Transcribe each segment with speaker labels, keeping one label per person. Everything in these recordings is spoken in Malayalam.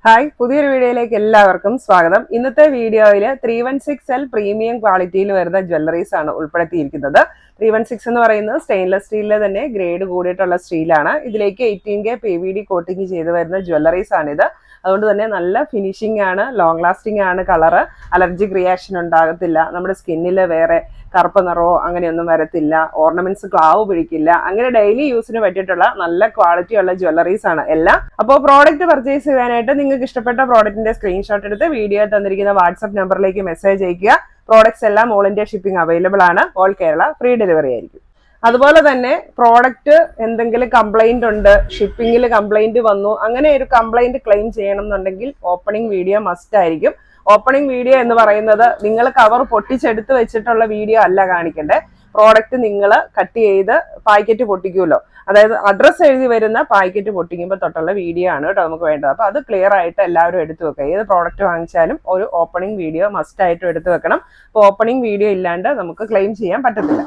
Speaker 1: ഹായ്, പുതിയൊരു വീഡിയോയിലേക്ക് എല്ലാവർക്കും സ്വാഗതം. ഇന്നത്തെ വീഡിയോയിൽ 316L പ്രീമിയം ക്വാളിറ്റിയിൽ വരുന്ന ജ്വല്ലറീസ് ആണ് ഉൾപ്പെടുത്തിയിരിക്കുന്നത്. 316 എന്ന് പറയുന്നത് സ്റ്റെയിൻലെസ് സ്റ്റീലിലെ തന്നെ ഗ്രേഡ് കൂടിയിട്ടുള്ള സ്റ്റീലാണ്. ഇതിലേക്ക് 18K PVD കോട്ടിംഗ് ചെയ്ത് വരുന്ന ജ്വല്ലറീസ് ആണിത്. അതുകൊണ്ട് തന്നെ നല്ല ഫിനിഷിംഗ് ആണ്, ലോങ് ലാസ്റ്റിംഗ് ആണ്, കളറ് അലർജിക് റിയാക്ഷൻ ഉണ്ടാകത്തില്ല, നമ്മുടെ സ്കിന്നിൽ വേറെ കറുപ്പ് നിറവോ അങ്ങനെയൊന്നും വരത്തില്ല, ഓർണമെന്റ്സ് ക്ലാവ് പിടിക്കില്ല. അങ്ങനെ ഡെയിലി യൂസിന് പറ്റിയിട്ടുള്ള നല്ല ക്വാളിറ്റി ഉള്ള ജ്വല്ലറീസ് ആണ് എല്ലാം. അപ്പോൾ പ്രോഡക്റ്റ് പർച്ചേസ് ചെയ്യാനായിട്ട് നിങ്ങൾക്ക് ഇഷ്ടപ്പെട്ട പ്രോഡക്റ്റിന്റെ സ്ക്രീൻഷോട്ട് എടുത്ത് വീഡിയോ തന്നിരിക്കുന്ന വാട്സ്ആപ്പ് നമ്പറിലേക്ക് മെസ്സേജ് അയക്കുക. പ്രോഡക്ട്സ് എല്ലാം ഓൾ ഇന്ത്യ ഷിപ്പിംഗ് അവൈലബിൾ ആണ്. ഓൾ കേരള ഫ്രീ ഡെലിവറി ആയിരിക്കും. അതുപോലെ തന്നെ പ്രോഡക്റ്റ് എന്തെങ്കിലും കംപ്ലൈന്റ് ഉണ്ട്, ഷിപ്പിംഗിൽ കംപ്ലൈന്റ് വന്നു, അങ്ങനെ ഒരു കംപ്ലൈന്റ് ക്ലെയിം ചെയ്യണം എന്നുണ്ടെങ്കിൽ ഓപ്പണിംഗ് വീഡിയോ മസ്റ്റ് ആയിരിക്കും. ഓപ്പണിംഗ് വീഡിയോ എന്ന് പറയുന്നത് നിങ്ങൾ കവർ പൊട്ടിച്ചെടുത്ത് വെച്ചിട്ടുള്ള വീഡിയോ അല്ല കാണിക്കേണ്ടത്. പ്രോഡക്റ്റ് നിങ്ങൾ കട്ട് ചെയ്ത് പാക്കറ്റ് പൊട്ടിക്കുമല്ലോ, അതായത് അഡ്രസ്സ് എഴുതി വരുന്ന പാക്കറ്റ് പൊട്ടിക്കുമ്പോൾ തൊട്ടുള്ള വീഡിയോ ആണ് കേട്ടോ നമുക്ക് വേണ്ടത്. അപ്പോൾ അത് ക്ലിയർ ആയിട്ട് എല്ലാവരും എടുത്തു വെക്കുക. ഏത് പ്രോഡക്റ്റ് വാങ്ങിച്ചാലും ഒരു ഓപ്പണിംഗ് വീഡിയോ മസ്റ്റ് ആയിട്ടും എടുത്തു വെക്കണം. അപ്പോൾ ഓപ്പണിംഗ് വീഡിയോ ഇല്ലാണ്ട് നമുക്ക് ക്ലെയിം ചെയ്യാൻ പറ്റത്തില്ല.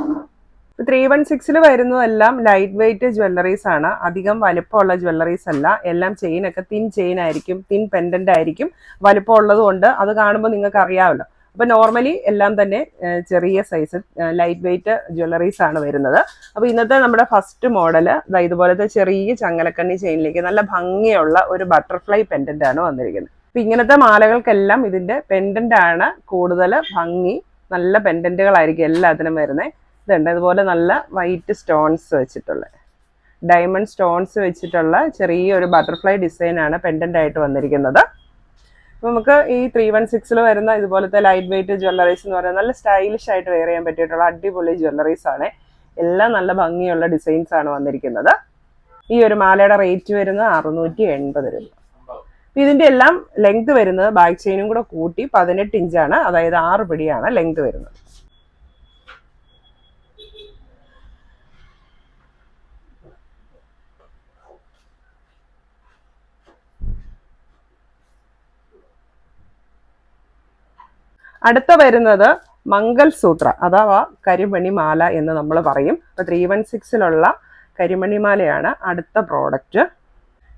Speaker 1: 316 വരുന്നതെല്ലാം ലൈറ്റ് വെയിറ്റ് ജ്വല്ലറീസ് ആണ്. അധികം വലുപ്പമുള്ള ജ്വല്ലറീസ് അല്ല. എല്ലാം ചെയിനൊക്കെ തിൻ ചെയിൻ ആയിരിക്കും, തിൻ പെൻഡന്റ് ആയിരിക്കും. വലുപ്പം ഉള്ളത് കൊണ്ട് അത് കാണുമ്പോൾ നിങ്ങൾക്ക് അറിയാമല്ലോ. അപ്പൊ നോർമലി എല്ലാം തന്നെ ചെറിയ സൈസ് ലൈറ്റ് വെയിറ്റ് ജ്വല്ലറീസ് ആണ് വരുന്നത്. അപ്പൊ ഇന്നത്തെ നമ്മുടെ ഫസ്റ്റ് മോഡല് ഇതുപോലത്തെ ചെറിയ ചങ്ങലക്കണ്ണി ചെയിനിലേക്ക് നല്ല ഭംഗിയുള്ള ഒരു ബട്ടർഫ്ലൈ പെൻഡന്റ് ആണ് വന്നിരിക്കുന്നത്. അപ്പൊ ഇങ്ങനത്തെ മാലകൾക്കെല്ലാം ഇതിന്റെ പെൻഡന്റ് ആണ് കൂടുതൽ ഭംഗി. നല്ല പെൻഡന്റുകളായിരിക്കും എല്ലാത്തിനും വരുന്നത്. ഇതുണ്ട് ഇതുപോലെ നല്ല വൈറ്റ് സ്റ്റോൺസ് വെച്ചിട്ടുള്ള, ഡയമണ്ട് സ്റ്റോൺസ് വെച്ചിട്ടുള്ള ചെറിയൊരു ബട്ടർഫ്ലൈ ഡിസൈൻ ആണ് പെൻഡന്റ് ആയിട്ട് വന്നിരിക്കുന്നത്. അപ്പോൾ നമുക്ക് ഈ 316 വരുന്ന ഇതുപോലത്തെ ലൈറ്റ് വെയിറ്റ് ജ്വല്ലറീസ് എന്ന് പറയുന്നത് നല്ല സ്റ്റൈലിഷ് ആയിട്ട് വെയർ ചെയ്യാൻ പറ്റിയിട്ടുള്ള അടിപൊളി ജ്വല്ലറീസ് ആണ്. എല്ലാം നല്ല ഭംഗിയുള്ള ഡിസൈൻസ് ആണ് വന്നിരിക്കുന്നത്. ഈ ഒരു മാലയുടെ റേറ്റ് വരുന്നത് 680 രൂപ. ഇതിന്റെ എല്ലാം ലെങ്ത് വരുന്നത് ബാക്ക് ചെയിനും കൂടെ കൂട്ടി 18 ഇഞ്ചാണ്, അതായത് 6 പിടിയാണ് ലെങ്ത് വരുന്നത്. അടുത്ത വരുന്നത് മംഗൾസൂത്ര അഥവാ കരിമണി മാല എന്ന് നമ്മൾ പറയും. അപ്പോൾ 316 കരിമണി മാലയാണ് അടുത്ത പ്രോഡക്റ്റ്.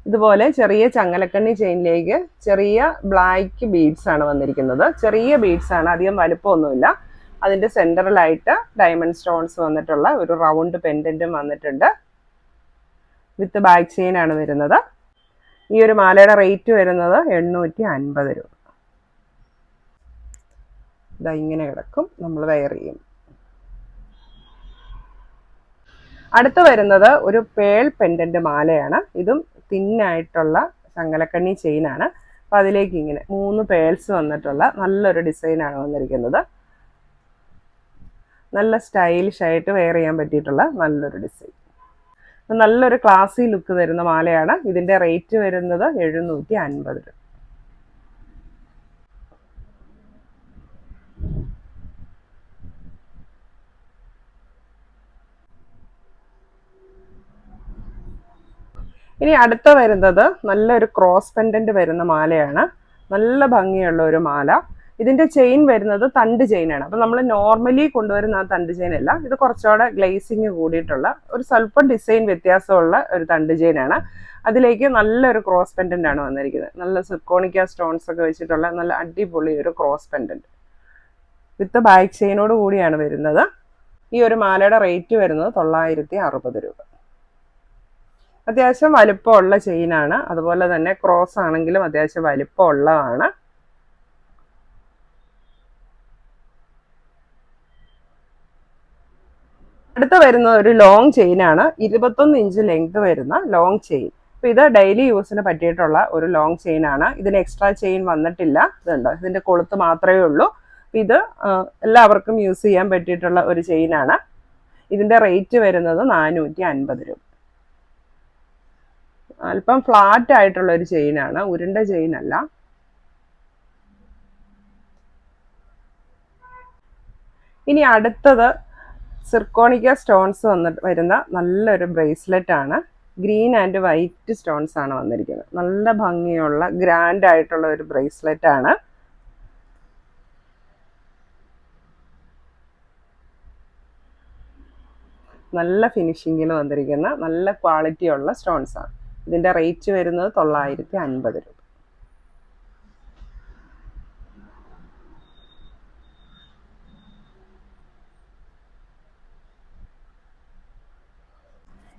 Speaker 1: ഇതുപോലെ ചെറിയ ചങ്ങലക്കണ്ണി ചെയിനിലേക്ക് ചെറിയ ബ്ലാക്ക് ബീഡ്സ് ആണ് വന്നിരിക്കുന്നത്. ചെറിയ ബീഡ്സ് ആണ്, അധികം വലുപ്പമൊന്നുമില്ല. അതിൻ്റെ സെൻറ്ററിലായിട്ട് ഡയമണ്ട് സ്റ്റോൺസ് വന്നിട്ടുള്ള ഒരു റൗണ്ട് പെൻഡൻറ്റും വന്നിട്ടുണ്ട്. വിത്ത് ബാക്ക് ചെയിൻ ആണ് വരുന്നത്. ഈ ഒരു മാലയുടെ റേറ്റ് വരുന്നത് 850 രൂപ. ഇതാ ഇങ്ങനെ കിടക്കും, നമ്മൾ വെയർ ചെയ്യും. അടുത്ത് വരുന്നത് ഒരു പേൾ പെൻഡന്റ് മാലയാണ്. ഇതും തിന്നായിട്ടുള്ള ചങ്ങലക്കണ്ണി ചെയിനാണ്. അപ്പം അതിലേക്ക് ഇങ്ങനെ 3 പേൾസ് വന്നിട്ടുള്ള നല്ലൊരു ഡിസൈനാണ് വന്നിരിക്കുന്നത്. നല്ല സ്റ്റൈലിഷ് ആയിട്ട് വെയർ ചെയ്യാൻ പറ്റിയിട്ടുള്ള നല്ലൊരു ഡിസൈൻ, നല്ലൊരു ക്ലാസി ലുക്ക് തരുന്ന മാലയാണ്. ഇതിൻ്റെ റേറ്റ് വരുന്നത് 750 രൂപ. ഇനി അടുത്ത വരുന്നത് നല്ലൊരു ക്രോസ് പെൻഡന്റ് വരുന്ന മാലയാണ്. നല്ല ഭംഗിയുള്ള ഒരു മാല. ഇതിന്റെ ചെയിൻ വരുന്നത് തണ്ട് ചെയിനാണ്. അപ്പം നമ്മൾ നോർമലി കൊണ്ടുവരുന്ന ആ തണ്ട് ചെയിൻ അല്ല, ഇത് കുറച്ചുകൂടെ ഗ്ലേസിങ് കൂടിയിട്ടുള്ള ഒരു സ്വല്പം ഡിസൈൻ വ്യത്യാസമുള്ള ഒരു തണ്ട് ചെയിനാണ്. അതിലേക്ക് നല്ലൊരു ക്രോസ് പെൻഡന്റ് ആണ് വന്നിരിക്കുന്നത്. നല്ല സിർക്കോണിക്ക സ്റ്റോൺസ് ഒക്കെ വെച്ചിട്ടുള്ള നല്ല അടിപൊളി ഒരു ക്രോസ് പെൻഡന്റ് വിത്ത് ബാക്ക് ചെയിനോട് കൂടിയാണ് വരുന്നത്. ഈ ഒരു മാലയുടെ റേറ്റ് വരുന്നത് 960 രൂപ. അത്യാവശ്യം വലിപ്പമുള്ള ചെയിനാണ്. അതുപോലെ തന്നെ ക്രോസ് ആണെങ്കിലും അത്യാവശ്യം വലിപ്പമുള്ളതാണ്. അടുത്ത വരുന്നത് ഒരു ലോങ് ചെയിനാണ്. 21 ഇഞ്ച് ലെങ്ത് വരുന്ന ലോങ് ചെയിൻ. അപ്പോൾ ഇത് ഡെയിലി യൂസിന് പറ്റിയിട്ടുള്ള ഒരു ലോങ് ചെയിനാണ്. ഇതിന് എക്സ്ട്രാ ചെയിൻ വന്നിട്ടില്ല. ഇതുണ്ട്, ഇതിൻ്റെ കൊളുത്ത് മാത്രമേ ഉള്ളൂ. ഇത് എല്ലാവർക്കും യൂസ് ചെയ്യാൻ പറ്റിയിട്ടുള്ള ഒരു ചെയിനാണ്. ഇതിൻ്റെ റേറ്റ് വരുന്നത് 450 രൂപ. അല്പം ഫ്ലാറ്റ് ആയിട്ടുള്ള ഒരു ചെയിനാണ്, ഉരുണ്ട ചെയിൻ അല്ല. ഇനി അടുത്തത് സിർക്കോണിക്ക സ്റ്റോൺസ് വരുന്ന നല്ലൊരു ബ്രേസ്ലെറ്റ് ആണ്. ഗ്രീൻ ആൻഡ് വൈറ്റ് സ്റ്റോൺസ് ആണ് വന്നിരിക്കുന്നത്. നല്ല ഭംഗിയുള്ള ഗ്രാൻഡ് ആയിട്ടുള്ള ഒരു ബ്രേസ്ലെറ്റ് ആണ്. നല്ല ഫിനിഷിങ്ങിൽ വന്നിരിക്കുന്ന നല്ല ക്വാളിറ്റി ഉള്ള സ്റ്റോൺസ് ആണ്. ഇതിൻ്റെ റേറ്റ് വരുന്നത് 950 രൂപ.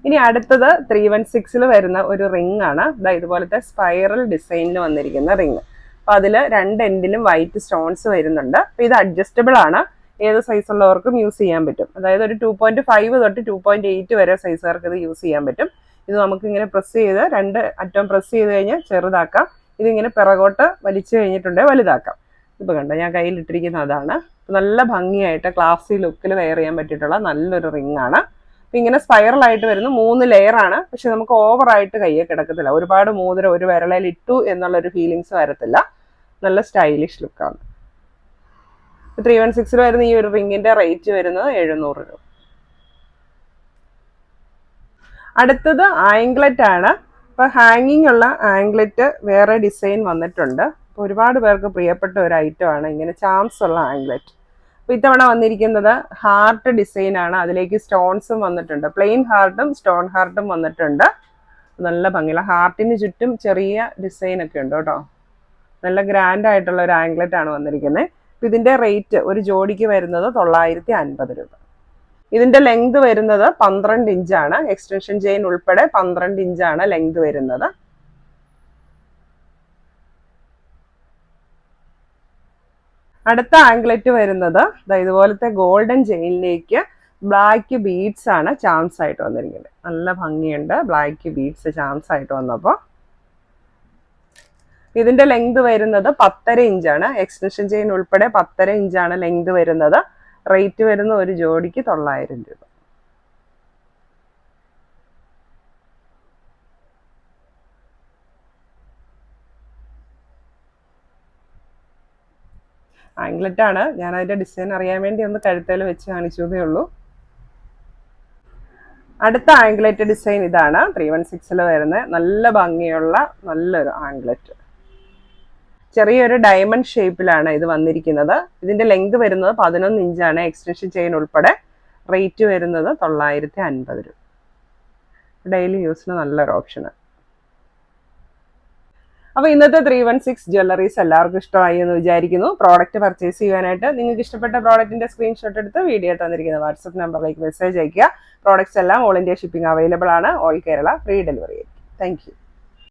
Speaker 1: ഇനി അടുത്തത് 316 വരുന്ന ഒരു റിംഗ് ആണ്. ഇതുപോലത്തെ സ്പൈറൽ ഡിസൈനിൽ വന്നിരിക്കുന്ന റിംഗ്. അപ്പൊ അതിൽ രണ്ട് എൻഡിലും വൈറ്റ് സ്റ്റോൺസ് വരുന്നുണ്ട്. അപ്പൊ ഇത് അഡ്ജസ്റ്റബിൾ ആണ്, ഏത് സൈസ് ഉള്ളവർക്കും യൂസ് ചെയ്യാൻ പറ്റും. അതായത് ഒരു 2.5 തൊട്ട് 2.8 വരെ സൈസുകാർക്ക് ഇത് യൂസ് ചെയ്യാൻ പറ്റും. ഇത് നമുക്ക് ഇങ്ങനെ പ്രസ് ചെയ്ത് രണ്ട് അറ്റം പ്രസ് ചെയ്ത് കഴിഞ്ഞാൽ ചെറുതാക്കാം. ഇതിങ്ങനെ പിറകോട്ട് വലിച്ചു കഴിഞ്ഞിട്ടുണ്ടെങ്കിൽ വലുതാക്കാം. ഇപ്പൊ കണ്ടോ, ഞാൻ കയ്യിലിട്ടിരിക്കുന്ന അതാണ്. നല്ല ഭംഗിയായിട്ട് ക്ലാസി ലുക്കിൽ വെയർ ചെയ്യാൻ പറ്റിയിട്ടുള്ള നല്ലൊരു റിംഗ് ആണ്. അപ്പൊ ഇങ്ങനെ സ്പൈറൽ ആയിട്ട് വരുന്ന 3 ലെയർ ആണ്. പക്ഷെ നമുക്ക് ഓവറായിട്ട് കയ്യെ കിടക്കത്തില്ല. ഒരുപാട് മോതിരം ഒരു വിരളയിൽ ഇട്ടു എന്നുള്ളൊരു ഫീലിങ്സ് വരത്തില്ല. നല്ല സ്റ്റൈലിഷ് ലുക്കാണ്. 316 വരുന്ന ഈ ഒരു റിംഗിന്റെ റേറ്റ് വരുന്നത് 700 രൂപ. അടുത്തത് ആംഗ്ലറ്റ് ആണ്. ഇപ്പൊ ഹാങ്ങിങ് ഉള്ള ആംഗ്ലറ്റ് വേറെ ഡിസൈൻ വന്നിട്ടുണ്ട്. അപ്പൊ ഒരുപാട് പേർക്ക് പ്രിയപ്പെട്ട ഒരു ഐറ്റം ആണ് ഇങ്ങനെ ചാംസ് ഉള്ള ആംഗ്ലറ്റ്. അപ്പൊ ഇത്തവണ വന്നിരിക്കുന്നത് ഹാർട്ട് ഡിസൈൻ ആണ്. അതിലേക്ക് സ്റ്റോൺസും വന്നിട്ടുണ്ട്. പ്ലെയിൻ ഹാർട്ടും സ്റ്റോൺ ഹാർട്ടും വന്നിട്ടുണ്ട്. നല്ല ഭംഗിയുള്ള ഹാർട്ടിന് ചുറ്റും ചെറിയ ഡിസൈൻ ഒക്കെ ഉണ്ട് കേട്ടോ. നല്ല ഗ്രാൻഡ് ആയിട്ടുള്ള ഒരു ആംഗ്ലറ്റ് ആണ് വന്നിരിക്കുന്നത്. ഇതിന്റെ റേറ്റ് ഒരു ജോഡിക്ക് വരുന്നത് 950 രൂപ. ഇതിന്റെ ലെങ്ത് വരുന്നത് 12 ഇഞ്ചാണ്. എക്സ്റ്റൻഷൻ ചെയിൻ ഉൾപ്പെടെ 12 ഇഞ്ചാണ് ലെങ്ത് വരുന്നത്. അടുത്ത ആംഗ്ലറ്റ് വരുന്നത് ഇതുപോലത്തെ ഗോൾഡൻ ചെയിനിലേക്ക് ബ്ലാക്ക് ബീഡ്സ് ആണ് ചാംസ് ആയിട്ട് വന്നിരിക്കുന്നത്. നല്ല ഭംഗിയുണ്ട് ബ്ലാക്ക് ബീഡ്സ് ചാംസ് ആയിട്ട് വന്നപ്പോൾ. ഇതിന്റെ ലെങ്ത് വരുന്നത് 10.5 ഇഞ്ചാണ്. എക്സ്റ്റൻഷൻ ചെയിൻ ഉൾപ്പെടെ 10.5 ഇഞ്ചാണ് ലെങ്ത് വരുന്നത്. റേറ്റ് വരുന്ന ഒരു ജോഡിക്ക് 900 രൂപ. ആംഗ്ലറ്റ് ആണ്. ഞാൻ അതിന്റെ ഡിസൈൻ അറിയാൻ വേണ്ടി ഒന്ന് കഴുത്തേൽ വെച്ച് കാണിച്ചതേ ഉള്ളൂ. അടുത്ത ആംഗ്ലറ്റ് ഡിസൈൻ ഇതാണ്. 316 വരുന്ന നല്ല ഭംഗിയുള്ള നല്ലൊരു ആംഗ്ലറ്റ്. ചെറിയൊരു ഡയമണ്ട് ഷേപ്പിലാണ് ഇത് വന്നിരിക്കുന്നത്. ഇതിന്റെ ലെങ്ത് വരുന്നത് 11 ഇഞ്ചാണ്. എക്സ്റ്റൻഷൻ ചെയിൻ ഉൾപ്പെടെ. റേറ്റ് വരുന്നത് 950 രൂപ. ഡെയിലി യൂസിന് നല്ലൊരു ഓപ്ഷനാണ്. അപ്പോൾ ഇന്നത്തെ 316 ജ്വല്ലറീസ് എല്ലാവർക്കും ഇഷ്ടമായി എന്ന് വിചാരിക്കുന്നു. പ്രോഡക്റ്റ് പർച്ചേസ് ചെയ്യാനായിട്ട് നിങ്ങൾക്ക് ഇഷ്ടപ്പെട്ട പ്രോഡക്റ്റിന്റെ സ്ക്രീൻഷോട്ട് എടുത്ത് വീഡിയോ തന്നിരിക്കുന്ന വാട്സപ്പ് നമ്പറിലേക്ക് മെസ്സേജ് അയക്കുക. പ്രോഡക്റ്റ്സ് എല്ലാം ഓൾ ഇന്ത്യ ഷിപ്പിംഗ് അവൈലബിൾ ആണ്. ഓൾ കേരള ഫ്രീ ഡെലിവറി ആയിരിക്കും. Thank you.